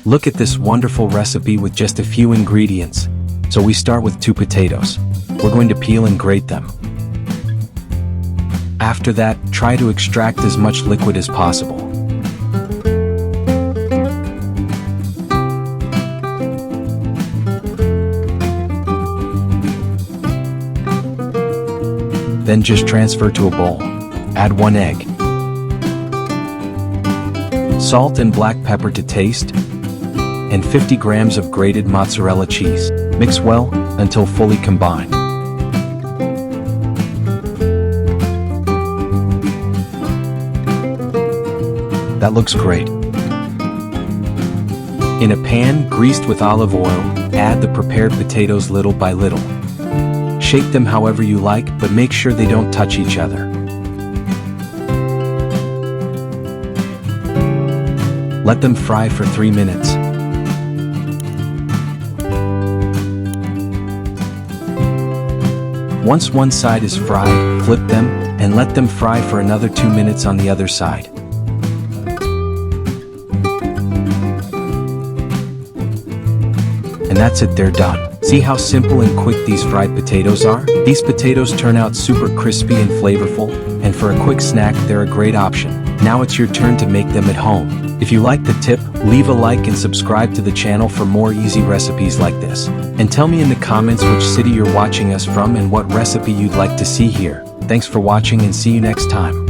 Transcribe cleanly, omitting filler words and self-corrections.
Look at this wonderful recipe with just a few ingredients. So we start with 2 potatoes. We're going to peel and grate them. After that, try to extract as much liquid as possible. Then just transfer to a bowl. Add 1 egg, salt and black pepper to taste, and 50 grams of grated mozzarella cheese. Mix well until fully combined. That looks great. In a pan greased with olive oil, add the prepared potatoes little by little. Shake them however you like, but make sure they don't touch each other. Let them fry for 3 minutes. Once one side is fried, flip them and let them fry for another 2 minutes on the other side. And that's it, they're done. See how simple and quick these fried potatoes are? These potatoes turn out super crispy and flavorful, and for a quick snack, they're a great option. Now it's your turn to make them at home. If you like the tip, leave a like and subscribe to the channel for more easy recipes like this. And tell me in the comments which city you're watching us from and what recipe you'd like to see here. Thanks for watching and see you next time.